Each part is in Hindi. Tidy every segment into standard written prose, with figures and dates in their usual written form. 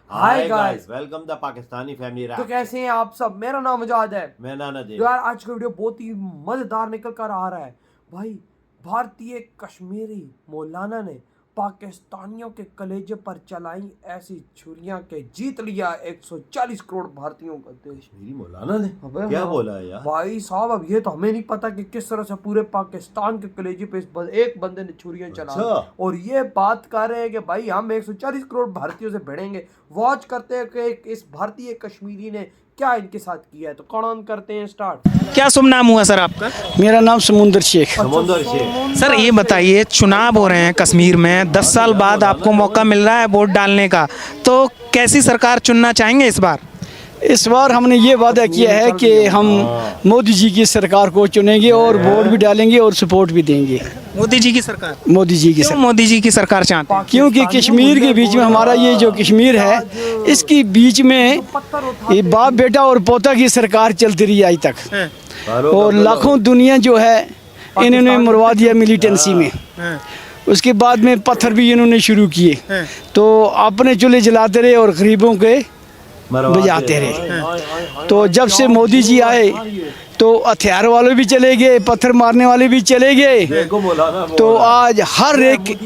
Hi guys, welcome the Pakistani family तो रैप। कैसे हैं आप सब। मेरा नाम आजाद है। मैं नाना तो जी। यार आज का वीडियो बहुत ही मजेदार निकल कर आ रहा है भाई। भारतीय कश्मीरी मौलाना ने पाकिस्तानियों के कलेजे पर चलाई ऐसी छुरियां के जीत लिया 140 करोड़ भारतीयों का देश। मेरी मौलाना ने अबे क्या हाँ। बोला है यार? भाई साहब, अब ये तो हमें नहीं पता कि किस तरह से पूरे पाकिस्तान के कलेजे पे एक बंदे ने छुरियां चला दी। अच्छा। और ये बात कर रहे हैं कि भाई हम 140 करोड़ भारतीयों से भिड़ेंगे। वॉच करते हैं कि इस भारतीय कश्मीरी ने क्या इनके साथ किया है। तो कौन करते हैं स्टार्ट। क्या शुभ नाम हुआ सर आपका? मेरा नाम समुंदर शेख। समुंदर शेख। सर ये बताइए, चुनाव हो रहे हैं कश्मीर में, 10 साल बाद आपको मौका मिल रहा है वोट डालने का, तो कैसी सरकार चुनना चाहेंगे इस बार? इस बार हमने ये वादा किया है कि हम मोदी जी की सरकार को चुनेंगे और वोट भी डालेंगे और सपोर्ट भी देंगे। मोदी जी की सरकार? मोदी जी की क्यों सरकार? मोदी जी की सरकार चाहते हैं? क्योंकि कश्मीर के बीच में हमारा ये जो कश्मीर है, इसके बीच में ये बाप बेटा और पोता की सरकार चलती रही आज तक। और लाखों दुनिया जो है इन्होंने मरवा दिया मिलिटेंसी में। उसके बाद में पत्थर भी इन्होंने शुरू किए, तो अपने चूल्हे जलाते रहे और गरीबों के बुझाते रहे। तो जब से मोदी जी आए तो हथियार वाले भी चले गए, पत्थर मारने वाले भी चले गए। तो आज हर एक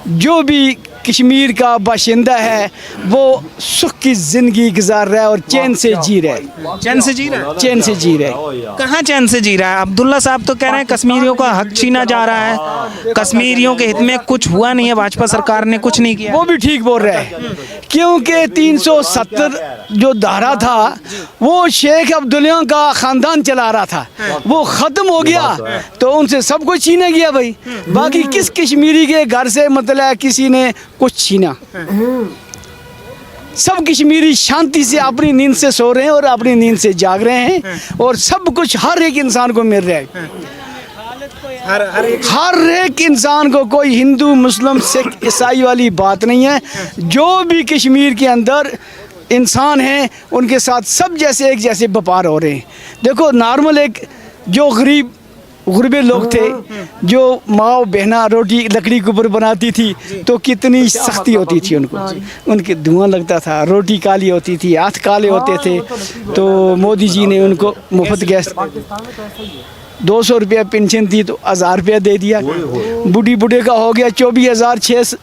जो भी कश्मीर का बाशिंदा है वो सुख की जिंदगी गुजार रहा है और चैन से जी रहा है। चैन से जी रहा है? चैन से जी रहा है। कहाँ चैन से जी रहा है? अब्दुल्ला साहब तो कह रहे हैं कश्मीरियों का हक छीना जा रहा है, कश्मीरियों के हित में कुछ हुआ नहीं है, भाजपा सरकार ने कुछ नहीं किया। वो भी ठीक बोल रहा है, क्योंकि 370 जो धारा था वो शेख अब्दुल्ला का खानदान चला रहा था, वो खत्म हो गया तो उनसे सब कुछ छीना गया भाई। बाकी किस कश्मीरी के घर से मतलब किसी ने कुछ छीना? सब कश्मीरी शांति से अपनी नींद से सो रहे हैं और अपनी नींद से जाग रहे हैं और सब कुछ हर एक इंसान को मिल रहा है। हर एक इंसान को, कोई हिंदू मुस्लिम सिख ईसाई वाली बात नहीं है। जो भी कश्मीर के अंदर इंसान हैं उनके साथ सब जैसे एक जैसे व्यापार हो रहे हैं। देखो नॉर्मल एक जो गुरबे लोग थे, जो माँ बहना रोटी लकड़ी के ऊपर बनाती थी तो कितनी सख्ती होती थी उनको, उनके धुआं लगता था, रोटी काली होती थी, हाथ काले होते थे। तो मोदी जी ने उनको मुफ्त गैस 200 रुपया पेंशन दी तो 1000 रुपया दे दिया। बूढ़े का हो गया 24,000,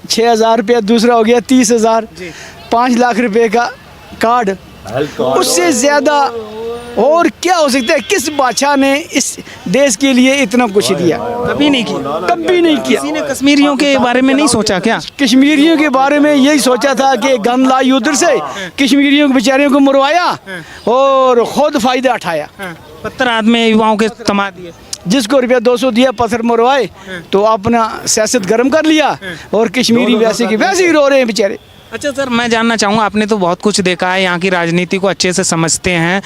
6,000 रुपया, दूसरा हो गया 30,000, 5 लाख रुपए का कार्ड। उससे ज़्यादा और क्या हो सकता है? किस बादशाह ने इस देश के लिए इतना कुछ दिया? कभी नहीं किया। कभी नहीं किया। किसी ने कश्मीरियों के बारे में नहीं सोचा क्या? कश्मीरियों के बारे में यही सोचा था कि गन लाई उधर से, कश्मीरियों के बेचारियों को मरवाया और खुद फायदा उठाया। पत्थर हाथ में युवाओं के थमा दिए, जिसको रुपया 200 दिया पत्थर मरवाए तो अपना सियासत गर्म कर लिया और कश्मीरी वैसे की वैसे ही रो रहे हैं बेचारे। अच्छा सर, मैं जानना चाहूँगा, आपने तो बहुत कुछ देखा है, यहाँ की राजनीति को अच्छे से समझते हैं।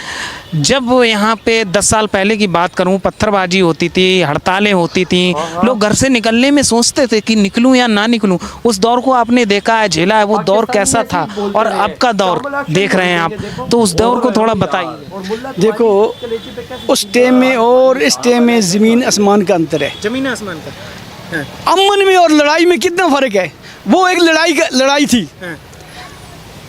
जब यहाँ पे 10 साल पहले की बात करूँ, पत्थरबाजी होती थी, हड़तालें होती थी, लोग घर से निकलने में सोचते थे कि निकलूँ या ना निकलूँ। उस दौर को आपने देखा है, झेला है, वो दौर कैसा था और अब का दौर देख रहे हैं आप, तो उस दौर को थोड़ा बताइए। देखो उस टाइम में और इस टाइम में ज़मीन आसमान का अंतर है। जमीन आसमान का। अमन में और लड़ाई में कितना फ़र्क है। वो एक लड़ाई थी।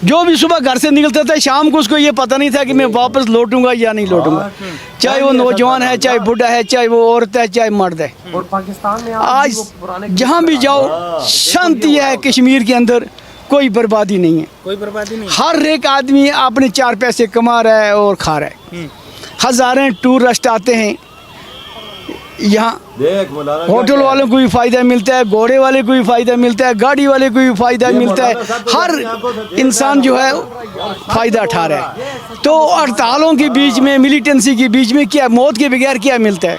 जो भी सुबह घर से निकलता था शाम को उसको ये पता नहीं था कि मैं वापस लौटूंगा या नहीं लौटूंगा, चाहे वो नौजवान है, चाहे बूढ़ा है, चाहे वो औरत है, चाहे मर्द है। और पाकिस्तान में आज जहाँ भी जाओ शांति है। कश्मीर के अंदर कोई बर्बादी नहीं है, कोई बर्बादी नहीं। हर एक आदमी अपने 4 पैसे कमा रहा है और खा रहा है। हज़ारों टूरिस्ट आते हैं यहाँ, होटल वालों को भी फ़ायदा मिलता है, घोड़े वाले को भी फ़ायदा मिलता है, गाड़ी वाले को भी फ़ायदा मिलता है, हर इंसान जो है फ़ायदा उठा रहा है। तो हड़तालों के बीच में, मिलिटेंसी के बीच में क्या, मौत के बगैर क्या मिलता है?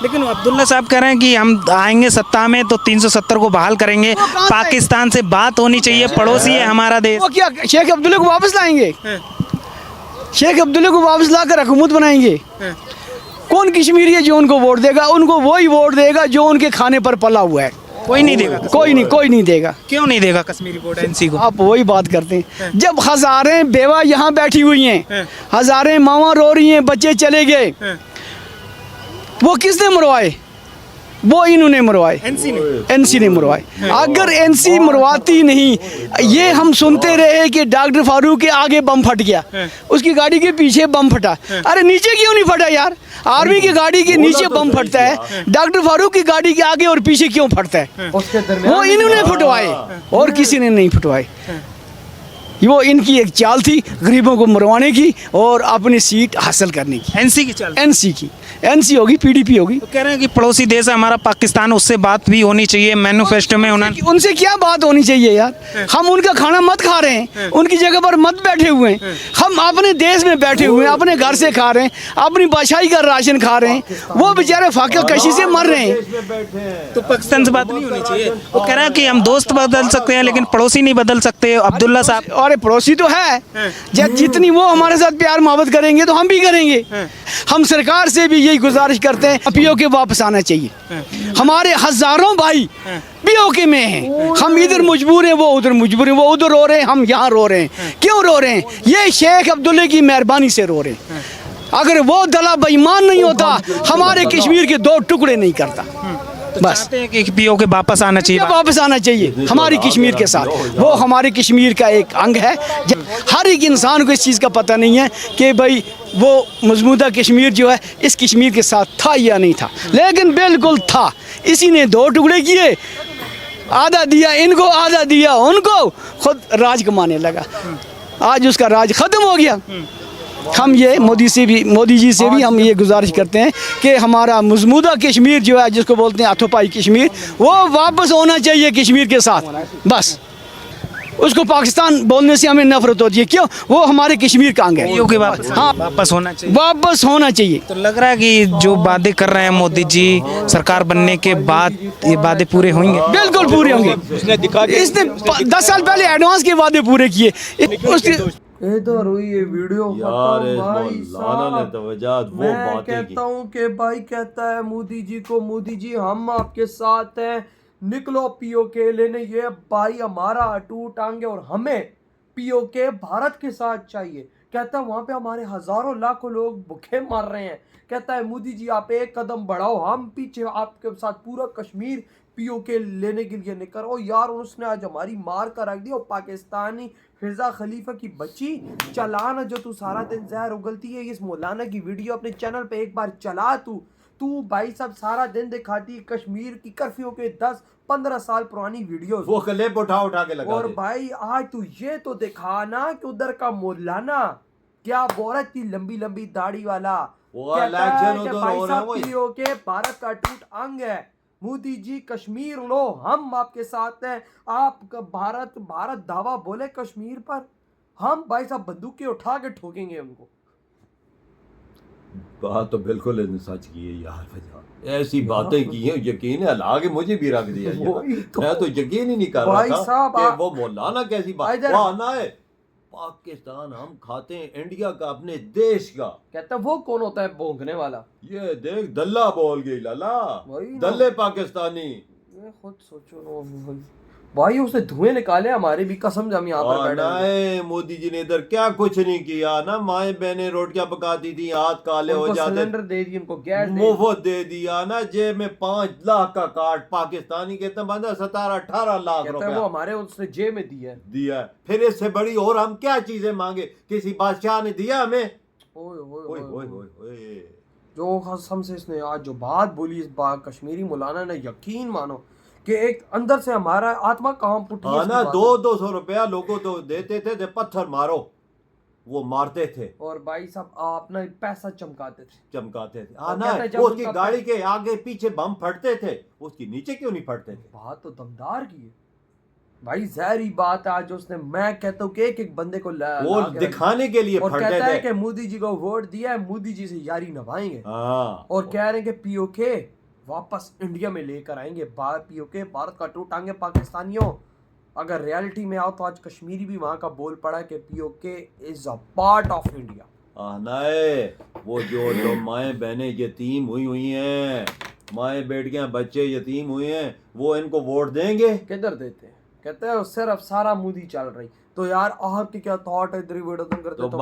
लेकिन अब्दुल्ला साहब कह रहे हैं कि हम आएंगे सत्ता में तो 370 को बहाल करेंगे, पाकिस्तान से बात होनी चाहिए, पड़ोसी है हमारा देश। वो क्या शेख अब्दुल्ला को वापस लाएंगे? शेख अब्दुल्ला को वापस लाकर हुकूमत बनाएंगे? कौन कश्मीरी है जो उनको वोट देगा? उनको वही वोट देगा जो उनके खाने पर पला हुआ है। कोई नहीं देगा? कोई नहीं देगा। क्यों नहीं देगा कश्मीरी वोट एनसी को? आप वही बात करते हैं। जब हज़ारें बेवा यहाँ बैठी हुई हैं, हज़ारें मावां रो रही हैं, बच्चे चले गए, वो किसने मरवाए? वो इन्होंने मरवाए, एनसी ने एनसी ने मरवाए। अगर एनसी मरवाती नहीं, ये हम सुनते रहे कि डॉक्टर फारूक के आगे बम फट गया, उसकी गाड़ी के पीछे बम फटा। अरे नीचे क्यों नहीं फटा यार? आर्मी की गाड़ी के नीचे बम फटता है, डॉक्टर फारूक की गाड़ी के आगे और पीछे क्यों फटता है? उसके दरमियान वो इन्होंने फटवाए और किसी ने नहीं फटवाए। वो इनकी एक चाल थी गरीबों को मरवाने की और अपनी सीट हासिल करने की। एनसी की चाल। एनसी की, एनसी होगी, पीडीपी होगी। तो कह रहे हैं कि पड़ोसी देश है हमारा पाकिस्तान, उससे बात भी होनी चाहिए। मैनिफेस्टो में उन्होंने उनसे क्या बात होनी चाहिए यार? हम उनका खाना मत खा रहे हैं, उनकी जगह पर मत बैठे हुए हैं। हम अपने देश में बैठे हुए हैं, अपने घर से खा रहे हैं, अपनी बादशाही का राशन खा रहे हैं। वो बेचारे फाका कशी से मर रहे हैं। तो पाकिस्तान से बात नहीं होनी चाहिए। वो कह रहा है कि हम दोस्त बदल सकते हैं लेकिन पड़ोसी नहीं बदल सकते। अब्दुल्ला साहब और पड़ोसी तो है, जितनी वो हमारे साथ प्यार मोहब्बत करेंगे तो हम भी करेंगे। हम सरकार से भी यही गुजारिश करते हैं, पीओके वापस आना चाहिए। हमारे हजारों भाई पीओके में हैं, हम इधर मजबूर हैं, वो उधर मजबूर हैं। वो उधर रो रहे हैं, हम यहाँ रो रहे हैं। क्यों रो रहे हैं? ये शेख अब्दुल्ले की मेहरबानी से रो रहे हैं। अगर वो दला बेईमान नहीं होता, हमारे कश्मीर के 2 टुकड़े नहीं करता। बस चाहते हैं कि पीओके वापस आना चाहिए। वापस आना चाहिए हमारी कश्मीर के साथ। वो हमारे कश्मीर का एक अंग है। हर एक इंसान को इस चीज़ का पता नहीं है कि भाई वो मजमूदा कश्मीर जो है इस कश्मीर के साथ था या नहीं था, लेकिन बिल्कुल था। इसी ने 2 टुकड़े किए, आधा दिया इनको, आधा दिया उनको, खुद राज कमाने लगा। आज उसका राज ख़त्म हो गया। हम ये मोदी जी से भी हम ये गुजारिश करते हैं कि हमारा मजमूदा कश्मीर जो है, जिसको बोलते हैं अथोपाई कश्मीर, वो वापस होना चाहिए कश्मीर के साथ। बस उसको पाकिस्तान बोलने से हमें नफरत होती है। क्यों? वो हमारे कश्मीर का अंग है। पीओके वापस, हाँ, वापस होना चाहिए। वापस होना चाहिए। तो लग रहा है कि जो वादे कर रहे हैं मोदी जी सरकार बनने के बाद, ये वादे पूरे होंगे। बिल्कुल पूरे होंगे। इसने 10 साल पहले एडवांस के वादे पूरे किए। इधर हुई ये वीडियो यार खत्म भाई मौलाना ने साहब। तवज्जोत वो मैं बातें की। कहता हूँ कि भाई कहता है मोदी जी को, मोदी जी हम आपके साथ हैं, निकलो पीओके लेने। ये भाई हमारा अटूट अंग है और हमें पीओके भारत के साथ चाहिए। कहता है वहाँ पे हमारे हजारों लाखों लोग भूखे मर रहे हैं। कहता है मोदी जी आप एक कदम बढ़ाओ, हम पीछे आपके साथ पूरा कश्मीर पीओके लेने के लिए निकल। ओ यार उसने आज हमारी मार कर रख दी। और पाकिस्तानी फिजा खलीफा की बच्ची चलाना, जो तू सारा दिन जहर उगलती है, इस मौलाना की वीडियो अपने चैनल पे एक बार चला। तू भाई साहब सारा दिन दिखाती कश्मीर की कर्फ्यू के 10-15 साल पुरानी वीडियोस, वो क्लिप उठा के लगा और दे। भाई आज तू ये तो दिखा ना कि उधर का मौलाना क्या बोरा थी, लंबी लंबी दाढ़ी वाला, वो कहता है इलेक्शन कि उधर भाई हो रहा है साहब वही। पीओके भारत का अटूट अंग है। मोदी जी कश्मीर लो, हम आपके साथ हैं। आप भारत दावा बोले कश्मीर पर, हम भाई साहब बंदूकें उठा के ठोकेंगे उनको। बात तो बिल्कुल इसने सच की है यार। भैया ऐसी बातें की हैं, यकीन है अल्लाह के मुझे भी रख दिया वही यार। तो। मैं तो यकीन ही नहीं कर भाई रहा था साहब, कि वो मौलाना कैसी बात। इधर- वो आना है पाकिस्तान हम खाते हैं इंडिया का, अपने देश का। कहता है वो कौन होता है भोंकने वाला? ये देख दल्ला बोल गई लाला, वही ना। दल्ले पाकिस्तानी। मैं खुद सोचो ना भाई उसने धुएं निकाले हमारे भी, कसम जम यहाँ पर बैठे हैं। नहीं मोदी जी ने इधर क्या कुछ नहीं किया ना। माए बहनें रोटियां पकाती थी, हाथ काले हो उनको जाते, सिलेंडर दे दिए, उनको गैस दे दी। मुफ्त दे दिया ना। जेब में 5 लाख का कार्ड पाकिस्तानी कितना बंदा 17-18 लाख कहता है वो रुपया हमारे उसने जेब में दिया है। दिया है। फिर इससे बड़ी और हम क्या चीजें मांगे? किसी बादशाह ने दिया हमें? ओए ओए ओए ओए ओए ओए ओए। जो कसम से इसने आज जो बात बोली, इस बात कश्मीरी मौलाना ने, यकीन मानो कि एक अंदर से हमारा आत्मा कांप उठी। हाँ ना, 200 रुपया लोगों तो देते थे पत्थर मारो, वो मारते थे और भाई साहब अपना पैसा चमकाते थे। चमकाते थे। और हाँ ना, कहते हैं जब वो उसकी उनका गाड़ी के आगे पीछे बम फटते थे, उसकी नीचे क्यों नहीं फटते थे? बात तो दमदार की है भाई, जहरी बात है आज उसने। मैं कहता हूँ कि एक बंदे को वो दिखाने के लिए और फटते कहता है थे। कि मोदी जी को वोट दिया है, मोदी जी से यारी निभाएंगे। हाँ, और कह रहे हैं कि पीओके वापस इंडिया में लेकर आएंगे। पीओके भारत का टूट आएंगे। पाकिस्तानियों अगर रियलिटी में आओ तो आज कश्मीरी भी वहां का बोल पड़ा कि PoK is a part of India. आनाए वो जो माएँ बहनें यतीम हुई हैं, माएँ बेटियां बच्चे यतीम हुए हैं, वो इनको वोट देंगे? किधर देते हैं? कहते हैं सिर्फ सारा मोदी चल रही। तो यार आपके क्या थॉट है इधर वीडियो करते तो तो